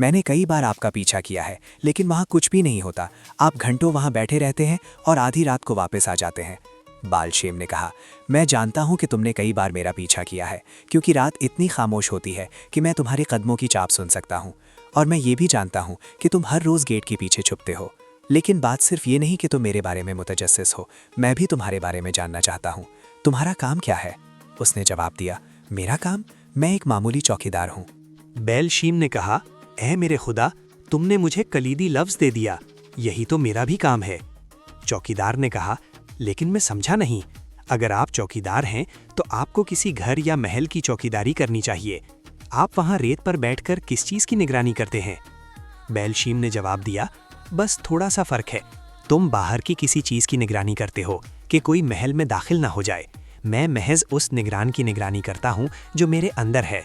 میں نے کئی بار آپ کا پیچھا کیا ہے لیکن وہاں کچھ بھی نہیں ہوتا، آپ گھنٹوں وہاں بیٹھے رہتے ہیں اور آدھی رات کو واپس آ جاتے ہیں۔ بالشیم نے کہا، میں جانتا ہوں کہ تم نے کئی بار میرا پیچھا کیا ہے، کیونکہ رات اتنی خاموش ہوتی ہے کہ میں تمہارے قدموں کی چاپ سن سکتا ہوں، اور میں یہ بھی جانتا ہوں کہ تم ہر روز گیٹ کے پیچھے چھپتے ہو۔ لیکن بات صرف یہ نہیں کہ تم میرے بارے میں متجسس ہو، میں بھی تمہارے بارے میں جاننا چاہتا ہوں۔ تمہارا کام کیا ہے؟ اس نے جواب دیا، میرا کام؟ میں ایک معمولی چوکیدار ہوں۔ بیلشیم نے کہا، اے میرے خدا، تم نے مجھے کلیدی لفظ دے دیا، یہی تو میرا بھی کام ہے۔ چوکیدار نے کہا، لیکن میں سمجھا نہیں، اگر آپ چوکیدار ہیں تو آپ کو کسی گھر یا محل کی چوکیداری کرنی چاہیے، آپ وہاں ریت پر بیٹھ کر کس چیز کی نگرانی کرتے ہیں؟ بیلشیم نے جواب دیا، بس تھوڑا سا فرق ہے، تم باہر کی کسی چیز کی نگرانی کرتے ہو کہ کوئی محل میں داخل نہ ہو جائے، میں محض اس نگران کی نگرانی کرتا ہوں جو میرے اندر ہے۔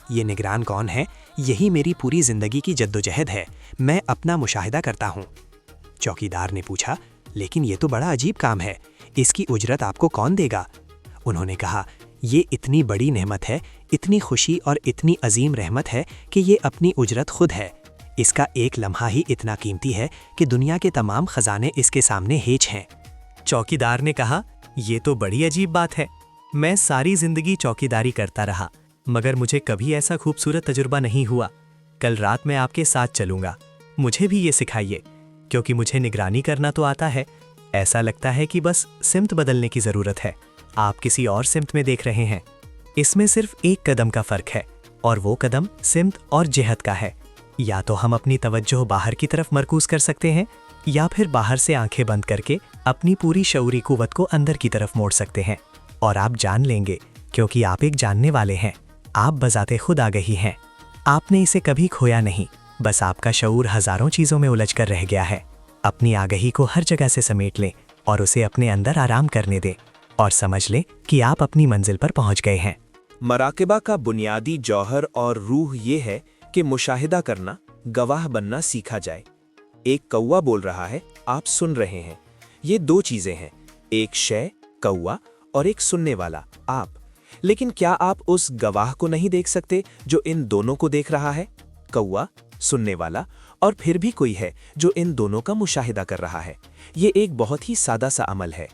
یہ نگران کون ہے؟ یہی میری پوری زندگی کی جدوجہد ہے، میں اپنا مشاہدہ کرتا ہوں۔ چوکیدار نے پوچھا، لیکن یہ تو بڑا عجیب کام ہے، اس کی اجرت آپ کو کون دے گا؟ انہوں نے کہا، یہ اتنی بڑی نعمت ہے، اتنی خوشی اور اتنی عظیم رحمت ہے کہ یہ اپنی اجرت خود ہے۔ اس کا ایک لمحہ ہی اتنا قیمتی ہے کہ دنیا کے تمام خزانے اس کے سامنے ہیچ ہیں۔ چوکیدار نے کہا، یہ تو بڑی عجیب بات ہے، میں ساری زندگی چوکیداری کرتا رہا مگر مجھے کبھی ایسا خوبصورت تجربہ نہیں ہوا۔ کل رات میں آپ کے ساتھ چلوں گا، مجھے بھی یہ سکھائیے، کیونکہ مجھے نگرانی کرنا تو آتا ہے، ایسا لگتا ہے کہ بس سمت بدلنے کی ضرورت ہے، آپ کسی اور سمت میں دیکھ رہے ہیں۔ اس میں صرف ایک قدم کا فرق ہے، اور وہ قدم سمت اور جہت کا ہے۔ یا تو ہم اپنی توجہ باہر کی طرف مرکوز کر سکتے ہیں، یا پھر باہر سے آنکھیں بند کر کے اپنی پوری شعوری قوت کو اندر کی طرف موڑ سکتے ہیں، اور آپ جان لیں گے، کیونکہ آپ ایک جاننے والے ہیں، آپ بذات خود آگہی ہیں، آپ نے اسے کبھی کھویا نہیں، بس آپ کا شعور ہزاروں چیزوں میں الجھ کر رہ گیا ہے۔ اپنی آگہی کو ہر جگہ سے سمیٹ لیں اور اسے اپنے اندر آرام کرنے دیں، اور سمجھ لیں کہ آپ اپنی منزل پر پہنچ گئے ہیں۔ مراقبہ کا بنیادی جوہر اور روح یہ ہے کہ مشاہدہ کرنا، گواہ بننا سیکھا جائے۔ ایک کوا بول رہا ہے، آپ سن رہے ہیں، یہ دو چیزیں ہیں، ایک شے کوا اور ایک سننے والا آپ۔ لیکن کیا آپ اس گواہ کو نہیں دیکھ سکتے جو ان دونوں کو دیکھ رہا ہے؟ کوا، سننے والا، اور پھر بھی کوئی ہے جو ان دونوں کا مشاہدہ کر رہا ہے۔ یہ ایک بہت ہی سادہ سا عمل ہے۔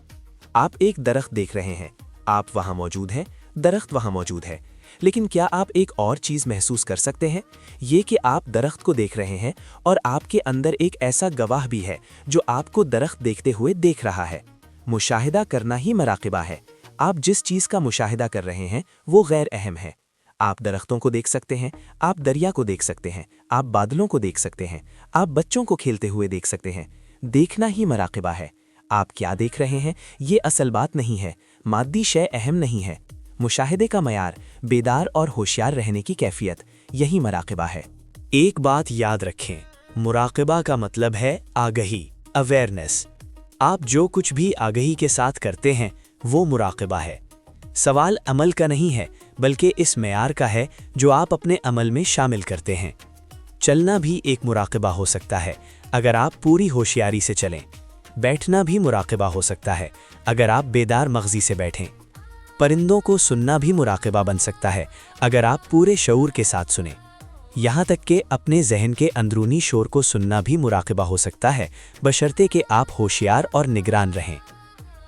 آپ ایک درخت دیکھ رہے ہیں، آپ وہاں موجود ہیں، درخت وہاں موجود ہے، لیکن کیا آپ ایک اور چیز محسوس کر سکتے ہیں؟ یہ کہ آپ درخت کو دیکھ رہے ہیں اور آپ کے اندر ایک ایسا گواہ بھی ہے جو آپ کو درخت دیکھتے ہوئے دیکھ رہا ہے۔ مشاہدہ کرنا ہی مراقبہ ہے۔ آپ جس چیز کا مشاہدہ کر رہے ہیں وہ غیر اہم ہے۔ آپ درختوں کو دیکھ سکتے ہیں، آپ دریا کو دیکھ سکتے ہیں، آپ بادلوں کو دیکھ سکتے ہیں، آپ بچوں کو کھیلتے ہوئے دیکھ سکتے ہیں۔ دیکھنا ہی مراقبہ ہے۔ آپ کیا دیکھ رہے ہیں یہ اصل بات نہیں ہے، مادی شے اہم نہیں ہے۔ مشاہدے کا معیار بیدار اور ہوشیار رہنے کی کیفیت، یہی مراقبہ ہے۔ ایک بات یاد رکھیں، مراقبہ کا مطلب ہے آگہی، اویئرنیس۔ آپ جو کچھ بھی آگہی کے ساتھ کرتے ہیں وہ مراقبہ ہے۔ سوال عمل کا نہیں ہے بلکہ اس معیار کا ہے جو آپ اپنے عمل میں شامل کرتے ہیں۔ چلنا بھی ایک مراقبہ ہو سکتا ہے اگر آپ پوری ہوشیاری سے چلیں۔ بیٹھنا بھی مراقبہ ہو سکتا ہے اگر آپ بیدار مغزی سے بیٹھیں۔ پرندوں کو سننا بھی مراقبہ بن سکتا ہے اگر آپ پورے شعور کے ساتھ سنیں۔ یہاں تک کہ اپنے ذہن کے اندرونی شور کو سننا بھی مراقبہ ہو سکتا ہے، بشرطے کہ آپ ہوشیار اور نگران رہیں۔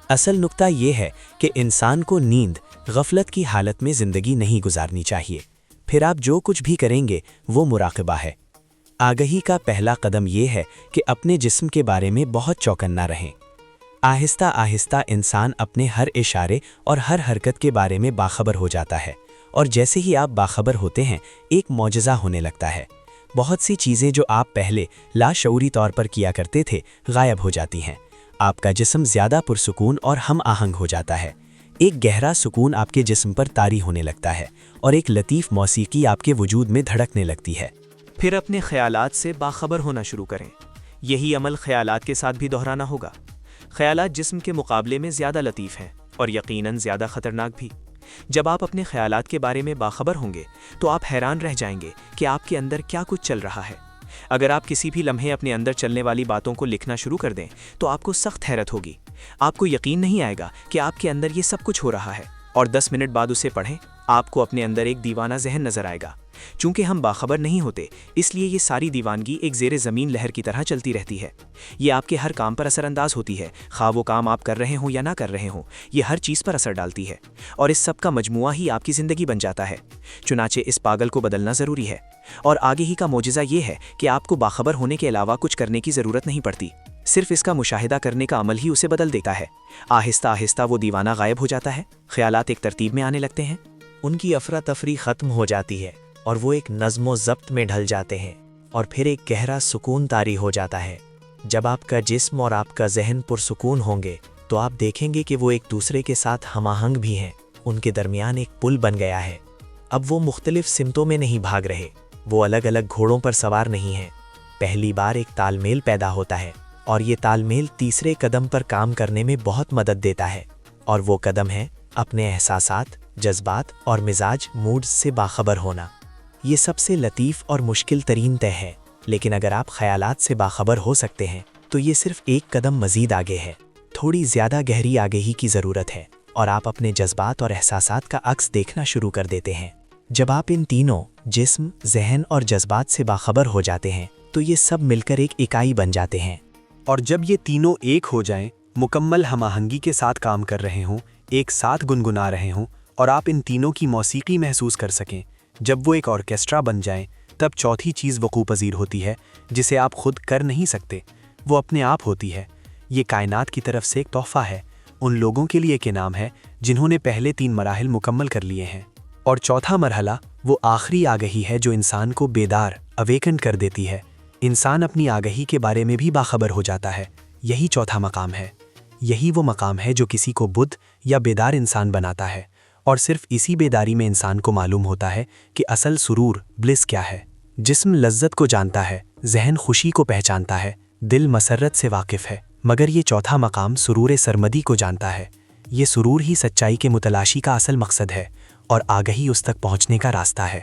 اصل نقطہ یہ ہے کہ انسان کو نیند، غفلت کی حالت میں زندگی نہیں گزارنی چاہیے۔ پھر آپ جو کچھ بھی کریں گے وہ مراقبہ ہے۔ آگہی کا پہلا قدم یہ ہے کہ اپنے جسم کے بارے میں بہت چوکنا رہیں۔ آہستہ آہستہ انسان اپنے ہر اشارے اور ہر حرکت کے بارے میں باخبر ہو جاتا ہے، اور جیسے ہی آپ باخبر ہوتے ہیں ایک معجزہ ہونے لگتا ہے۔ بہت سی چیزیں جو آپ پہلے لاشعوری طور پر کیا کرتے تھے غائب ہو جاتی ہیں۔ آپ کا جسم زیادہ پرسکون اور ہم آہنگ ہو جاتا ہے۔ ایک گہرا سکون آپ کے جسم پر طاری ہونے لگتا ہے، اور ایک لطیف موسیقی آپ کے وجود میں دھڑکنے لگتی ہے۔ پھر اپنے خیالات سے باخبر ہونا شروع کریں۔ یہی عمل خیالات کے ساتھ بھی دہرانا ہوگا۔ خیالات جسم کے مقابلے میں زیادہ لطیف ہیں اور یقیناً زیادہ خطرناک بھی۔ جب آپ اپنے خیالات کے بارے میں باخبر ہوں گے تو آپ حیران رہ جائیں گے کہ آپ کے اندر کیا کچھ چل رہا ہے۔ اگر آپ کسی بھی لمحے اپنے اندر چلنے والی باتوں کو لکھنا شروع کر دیں تو آپ کو سخت حیرت ہوگی۔ آپ کو یقین نہیں آئے گا کہ آپ کے اندر یہ سب کچھ ہو رہا ہے، اور 10 منٹ بعد اسے پڑھیں آپ کو اپنے اندر ایک دیوانہ ذہن نظر آئے گا۔ چونکہ ہم باخبر نہیں ہوتے، اس لیے یہ ساری دیوانگی ایک زیر زمین لہر کی طرح چلتی رہتی ہے۔ یہ آپ کے ہر کام پر اثر انداز ہوتی ہے، خواہ وہ کام آپ کر رہے ہوں یا نہ کر رہے ہوں، یہ ہر چیز پر اثر ڈالتی ہے، اور اس سب کا مجموعہ ہی آپ کی زندگی بن جاتا ہے۔ چنانچہ اس پاگل کو بدلنا ضروری ہے، اور آگے ہی کا معجزہ یہ ہے کہ آپ کو باخبر ہونے کے علاوہ کچھ کرنے کی ضرورت نہیں پڑتی، صرف اس کا مشاہدہ کرنے کا عمل ہی اسے بدل دیتا ہے۔ آہستہ آہستہ وہ دیوانہ غائب ہو جاتا ہے، خیالات ایک ترتیب میں آنے لگتے ہیں، ان کی افراتفری ختم ہو جاتی ہے اور وہ ایک نظم و ضبط میں ڈھل جاتے ہیں، اور پھر ایک گہرا سکون طاری ہو جاتا ہے۔ جب آپ کا جسم اور آپ کا ذہن پرسکون ہوں گے تو آپ دیکھیں گے کہ وہ ایک دوسرے کے ساتھ ہم آہنگ بھی ہیں، ان کے درمیان ایک پل بن گیا ہے۔ اب وہ مختلف سمتوں میں نہیں بھاگ رہے، وہ الگ الگ گھوڑوں پر سوار نہیں ہیں۔ پہلی بار ایک تال میل پیدا ہوتا ہے، اور یہ تال میل تیسرے قدم پر کام کرنے میں بہت مدد دیتا ہے، اور وہ قدم ہے اپنے احساسات، جذبات اور مزاج موڈ سے باخبر ہونا۔ یہ سب سے لطیف اور مشکل ترین طے ہے، لیکن اگر آپ خیالات سے باخبر ہو سکتے ہیں تو یہ صرف ایک قدم مزید آگے ہے۔ تھوڑی زیادہ گہری آگہی کی ضرورت ہے، اور آپ اپنے جذبات اور احساسات کا عکس دیکھنا شروع کر دیتے ہیں۔ جب آپ ان تینوں جسم، ذہن اور جذبات سے باخبر ہو جاتے ہیں تو یہ سب مل کر ایک اکائی بن جاتے ہیں۔ اور جب یہ تینوں ایک ہو جائیں، مکمل ہم آہنگی کے ساتھ کام کر رہے ہوں، ایک ساتھ گنگنا رہے ہوں، اور آپ ان تینوں کی موسیقی محسوس کر سکیں، جب وہ ایک آرکیسٹرا بن جائیں، تب چوتھی چیز وقوع پذیر ہوتی ہے جسے آپ خود کر نہیں سکتے، وہ اپنے آپ ہوتی ہے۔ یہ کائنات کی طرف سے ایک تحفہ ہے، ان لوگوں کے لیے ایک انعام ہے جنہوں نے پہلے 3 مراحل مکمل کر لیے ہیں، اور چوتھا مرحلہ وہ آخری آگہی ہے جو انسان کو بیدار، اویکن کر دیتی ہے۔ انسان اپنی آگہی کے بارے میں بھی باخبر ہو جاتا ہے، یہی چوتھا مقام ہے۔ یہی وہ مقام ہے جو کسی کو بدھ یا بیدار انسان بناتا ہے، اور صرف اسی بیداری میں انسان کو معلوم ہوتا ہے کہ اصل سرور، بلس کیا ہے۔ جسم لذت کو جانتا ہے، ذہن خوشی کو پہچانتا ہے، دل مسرت سے واقف ہے، مگر یہ چوتھا مقام سرور سرمدی کو جانتا ہے۔ یہ سرور ہی سچائی کے متلاشی کا اصل مقصد ہے، اور آگہی اس تک پہنچنے کا راستہ ہے۔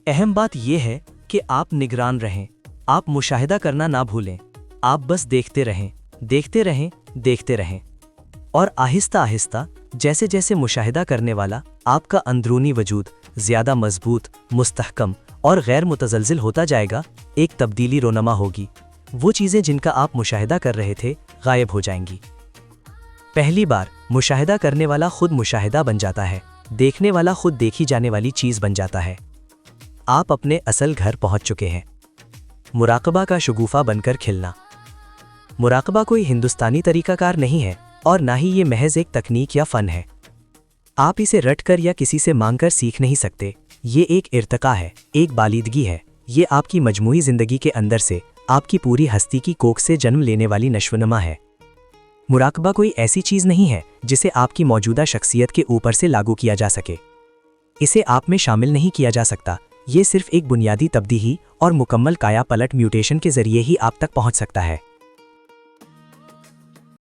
اہم بات یہ ہے کہ آپ نگران رہیں، آپ مشاہدہ کرنا نہ بھولیں، آپ بس دیکھتے رہیں، دیکھتے رہیں، دیکھتے رہیں، اور آہستہ آہستہ جیسے جیسے مشاہدہ کرنے والا آپ کا اندرونی وجود زیادہ مضبوط، مستحکم اور غیر متزلزل ہوتا جائے گا، ایک تبدیلی رونما ہوگی۔ وہ چیزیں جن کا آپ مشاہدہ کر رہے تھے غائب ہو جائیں گی۔ پہلی بار مشاہدہ کرنے والا خود مشاہدہ بن جاتا ہے، دیکھنے والا خود دیکھی جانے والی چیز بن جاتا ہے۔ آپ اپنے اصل گھر پہنچ چکے ہیں۔ مراقبہ کا شگوفہ بن کر کھلنا۔ مراقبہ کوئی ہندوستانی طریقہ کار نہیں ہے، اور نہ ہی یہ محض ایک تکنیک یا فن ہے۔ آپ اسے رٹ کر یا کسی سے مانگ کر سیکھ نہیں سکتے، یہ ایک ارتقاء ہے، ایک بالیدگی ہے، یہ آپ کی مجموعی زندگی کے اندر سے، آپ کی پوری ہستی کی کوکھ سے جنم لینے والی نشوونما ہے۔ مراقبہ کوئی ایسی چیز نہیں ہے جسے آپ کی موجودہ شخصیت کے اوپر سے لاگو کیا جا سکے، اسے آپ میں شامل نہیں کیا جا سکتا، یہ صرف ایک بنیادی تبدیلی اور مکمل کایا پلٹ میوٹیشن کے ذریعے ہی آپ تک پہنچ سکتا ہے۔